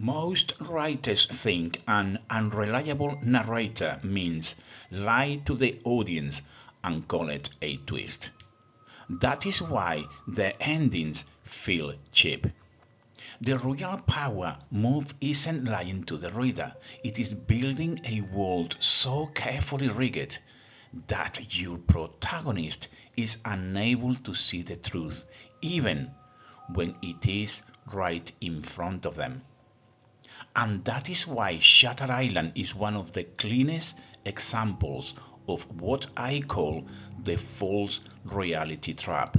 Most writers think an unreliable narrator means lie to the audience and call it a twist. That is why the endings feel cheap. The real power move isn't lying to the reader, it is building a world so carefully rigged that your protagonist is unable to see the truth even when it is right in front of them. And that is why Shutter Island is one of the cleanest examples of what I call the false reality trap.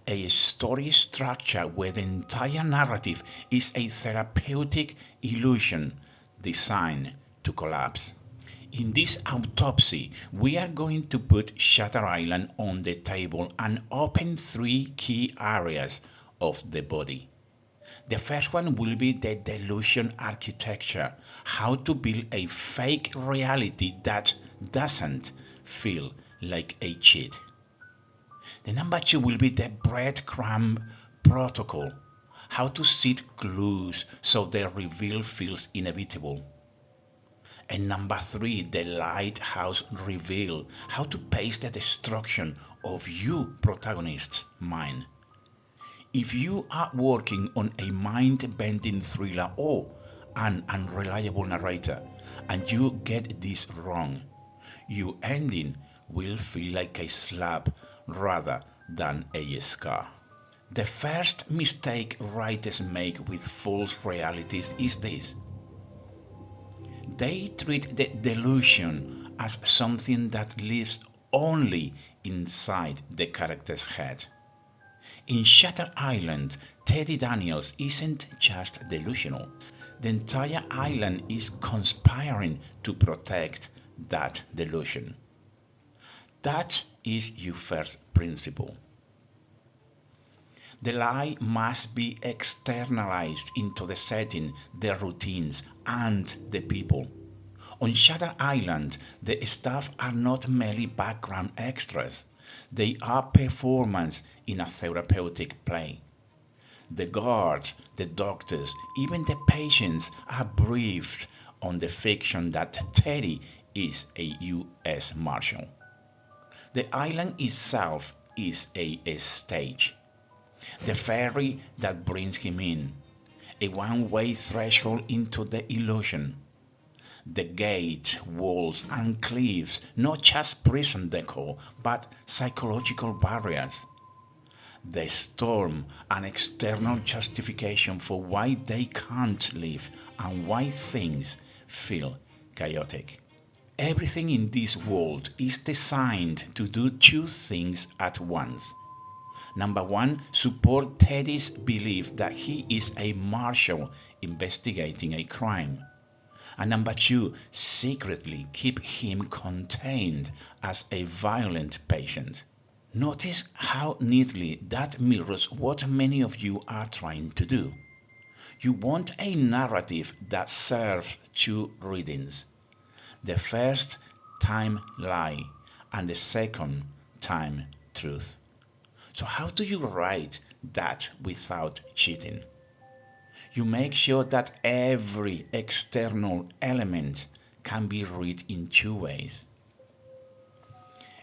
A story structure where the entire narrative is a therapeutic illusion designed to collapse. In this autopsy, we are going to put Shutter Island on the table and open three key areas of the body. The first one will be the delusion architecture, how to build a fake reality that doesn't feel like a cheat. The number two will be the Breadcrumb Protocol, how to set clues so the reveal feels inevitable. And number three, the Lighthouse reveal, how to pace the destruction of you protagonist's mind. If you are working on a mind-bending thriller or an unreliable narrator and you get this wrong, your ending will feel like a slap rather than a scar. The first mistake writers make with false realities is this. They treat the delusion as something that lives only inside the character's head. In Shutter Island, Teddy Daniels isn't just delusional. The entire island is conspiring to protect that delusion. That is your first principle. The lie must be externalized into the setting, the routines, and the people. On Shutter Island, the staff are not merely background extras. They are performers in a therapeutic play. The guards, the doctors, even the patients are briefed on the fiction that Teddy is a U.S. Marshal. The island itself is a stage. The ferry that brings him in, a one-way threshold into the illusion. The gates, walls, and cliffs, not just prison decor, but psychological barriers. The storm, an external justification for why they can't live and why things feel chaotic. Everything in this world is designed to do two things at once. Number one, support Teddy's belief that he is a marshal investigating a crime. And number two, secretly keep him contained as a violent patient. Notice how neatly that mirrors what many of you are trying to do. You want a narrative that serves two readings. The first time lie and the second time truth. So how do you write that without cheating? You make sure that every external element can be read in two ways.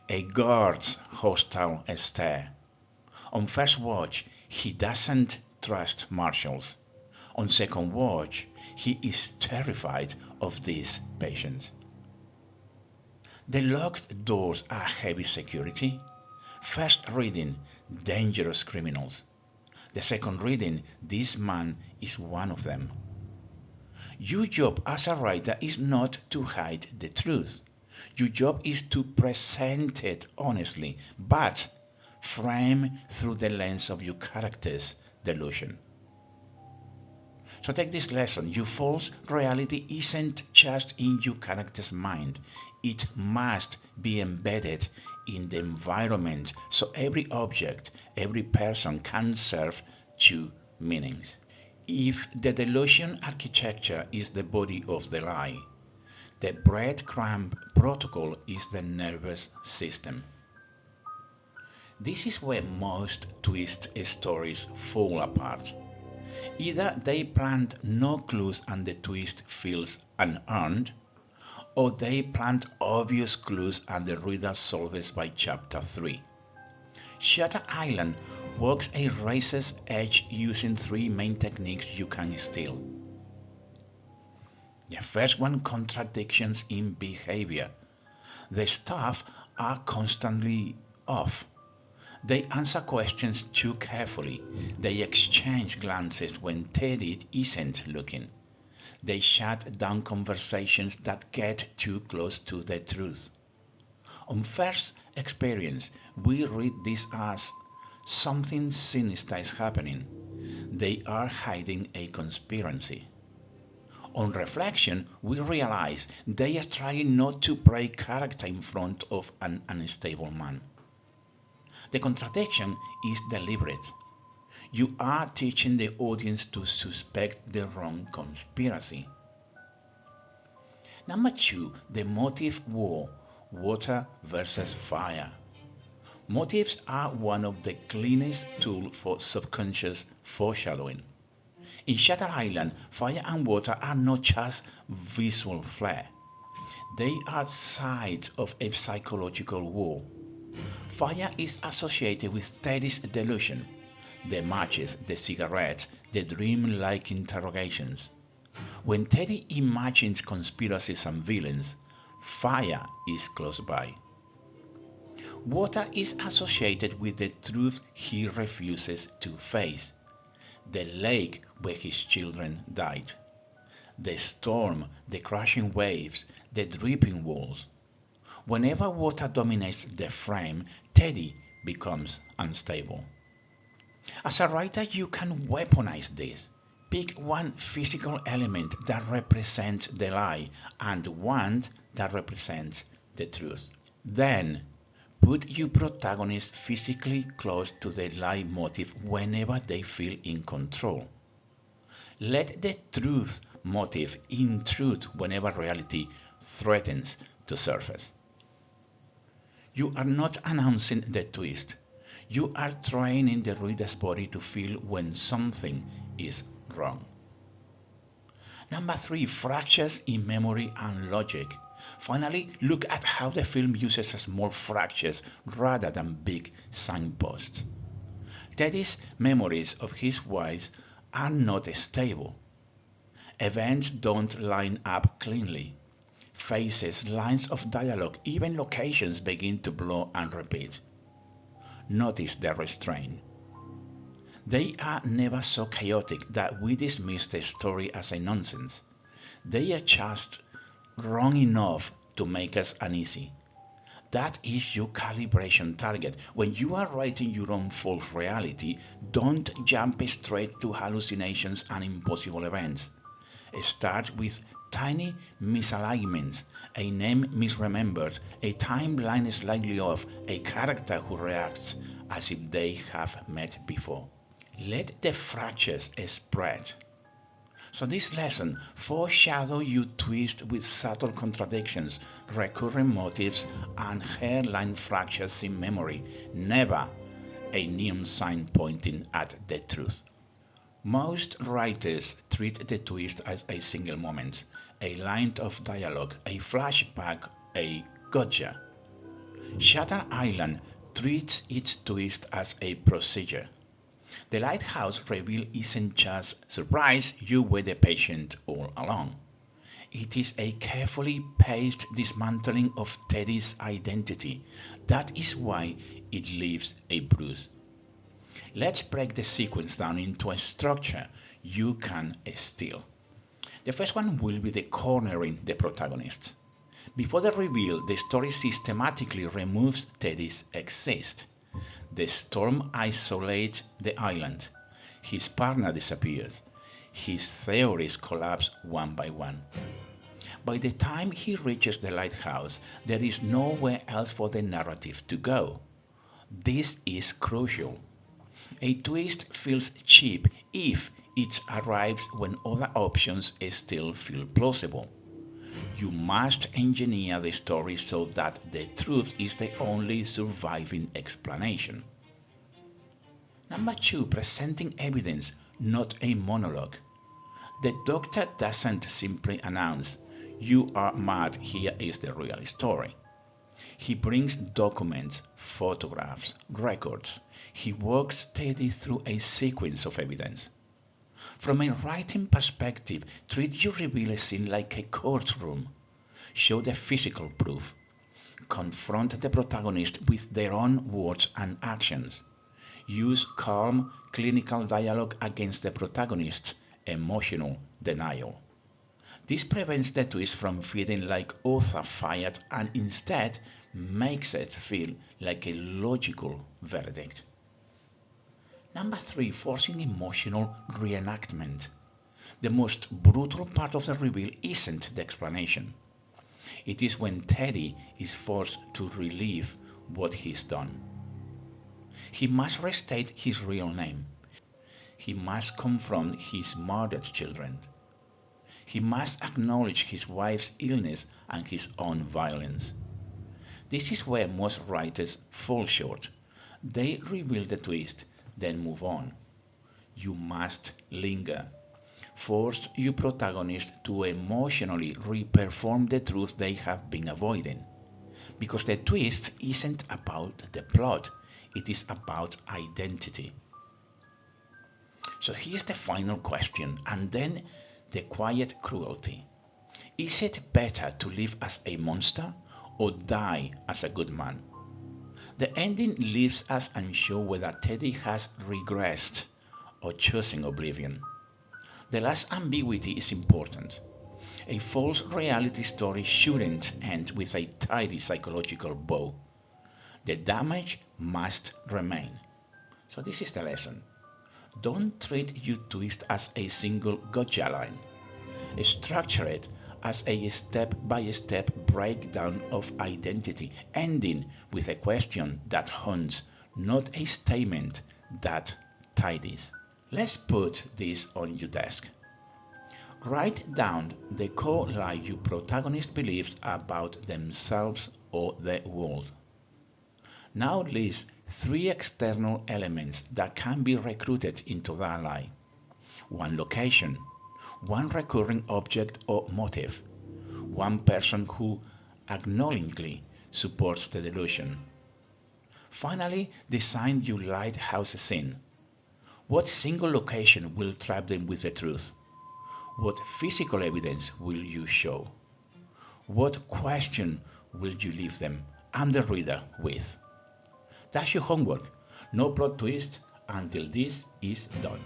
A guard's hostile stare. On first watch, he doesn't trust marshals. On second watch, he is terrified of these patients. The locked doors are heavy security. First reading, dangerous criminals. The second reading, this man is one of them. Your job as a writer is not to hide the truth. Your job is to present it honestly, but frame through the lens of your character's delusion. So take this lesson. Your false reality isn't just in your character's mind. It must be embedded in the environment so every object, every person can serve two meanings. If the delusion architecture is the body of the lie, the Breadcrumb Protocol is the nervous system. This is where most twist stories fall apart. Either they plant no clues and the twist feels unearned, or they plant obvious clues and the reader solves by chapter 3. Shutter Island works a razor's edge using 3 main techniques you can steal. The first one, contradictions in behavior. The staff are constantly off. They answer questions too carefully. They exchange glances when Teddy isn't looking. They shut down conversations that get too close to the truth. On first experience, we read this as something sinister is happening. They are hiding a conspiracy. On reflection, we realize they are trying not to break character in front of an unstable man. The contradiction is deliberate. You are teaching the audience to suspect the wrong conspiracy. Number 2, the motive war, water versus fire. Motives are one of the cleanest tools for subconscious foreshadowing. In Shutter Island, fire and water are not just visual flair. They are sides of a psychological war. Fire is associated with Teddy's delusion, the matches, the cigarettes, the dream-like interrogations. When Teddy imagines conspiracies and villains, fire is close by. Water is associated with the truth he refuses to face, the lake where his children died, the storm, the crashing waves, the dripping walls. Whenever water dominates the frame, Teddy becomes unstable. As a writer, you can weaponize this. Pick one physical element that represents the lie and one that represents the truth. Then, put your protagonist physically close to the lie motive whenever they feel in control. Let the truth motive intrude whenever reality threatens to surface. You are not announcing the twist. You are training the reader's body to feel when something is wrong. Number 3, fractures in memory and logic. Finally, look at how the film uses small fractures rather than big signposts. Teddy's memories of his wives are not stable. Events don't line up cleanly. Faces, lines of dialogue, even locations begin to blur and repeat. Notice the restraint. They are never so chaotic that we dismiss the story as a nonsense. They are just wrong enough to make us uneasy. That is your calibration target. When you are writing your own false reality, don't jump straight to hallucinations and impossible events. Start with tiny misalignments, a name misremembered, a timeline slightly off, a character who reacts as if they have met before. Let the fractures spread. So this lesson, foreshadow your twist with subtle contradictions, recurring motives, and hairline fractures in memory, never a neon sign pointing at the truth. Most writers treat the twist as a single moment, a line of dialogue, a flashback, a gotcha. Shutter Island treats its twist as a procedure. The Lighthouse reveal isn't just surprise, you were the patient all along. It is a carefully paced dismantling of Teddy's identity. That is why it leaves a bruise. Let's break the sequence down into a structure you can steal. The first one will be the cornering the protagonist. Before the reveal, the story systematically removes Teddy's exist. The storm isolates the island. His partner disappears. His theories collapse one by one. By the time he reaches the lighthouse, there is nowhere else for the narrative to go. This is crucial. A twist feels cheap if it arrives when other options still feel plausible. You must engineer the story so that the truth is the only surviving explanation. Number 2, presenting evidence, not a monologue. The doctor doesn't simply announce, "You are mad, here is the real story." He brings documents, photographs, records. He walks Teddy through a sequence of evidence. From a writing perspective, treat your reveal scene like a courtroom. Show the physical proof. Confront the protagonist with their own words and actions. Use calm, clinical dialogue against the protagonist's emotional denial. This prevents the twist from feeling like author fired and instead makes it feel like a logical verdict. Number 3, forcing emotional reenactment. The most brutal part of the reveal isn't the explanation. It is when Teddy is forced to relive what he's done. He must restate his real name. He must confront his murdered children. He must acknowledge his wife's illness and his own violence. This is where most writers fall short. They reveal the twist, then move on. You must linger. Force your protagonist to emotionally re-perform the truth they have been avoiding. Because the twist isn't about the plot, it is about identity. So here's the final question, and then the quiet cruelty. Is it better to live as a monster or die as a good man? The ending leaves us unsure whether Teddy has regressed or chosen oblivion. The last ambiguity is important. A false reality story shouldn't end with a tidy psychological bow. The damage must remain. So this is the lesson. Don't treat your twist as a single gotcha line. Structure it as a step-by-step breakdown of identity, ending with a question that haunts, not a statement that tidies. Let's put this on your desk. Write down the core lie your protagonist believes about themselves or the world. Now list 3 external elements that can be recruited into that lie. 1 location, 1 recurring object or motive, 1 person who acknowledgingly supports the delusion. Finally, design your lighthouse scene. What single location will trap them with the truth? What physical evidence will you show? What question will you leave them and the reader with? That's your homework. No plot twist until this is done.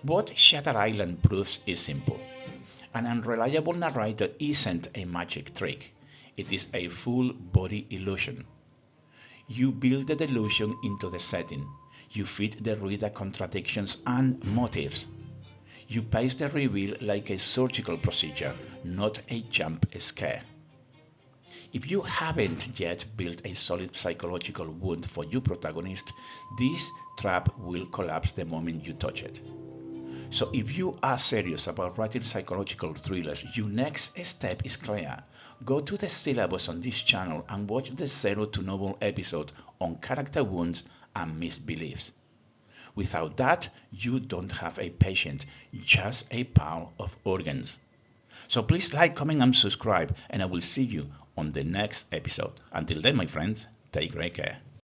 What Shutter Island proves is simple. An unreliable narrator isn't a magic trick. It is a full body illusion. You build the delusion into the setting. You feed the reader contradictions and motives. You pace the reveal like a surgical procedure, not a jump scare. If you haven't yet built a solid psychological wound for your protagonist, this trap will collapse the moment you touch it. So if you are serious about writing psychological thrillers, your next step is clear. Go to the syllabus on this channel and watch the Zero to Novel episode on character wounds and misbeliefs. Without that, you don't have a patient, just a pile of organs. So please like, comment, and subscribe, and I will see you on the next episode. Until then, my friends, take great care.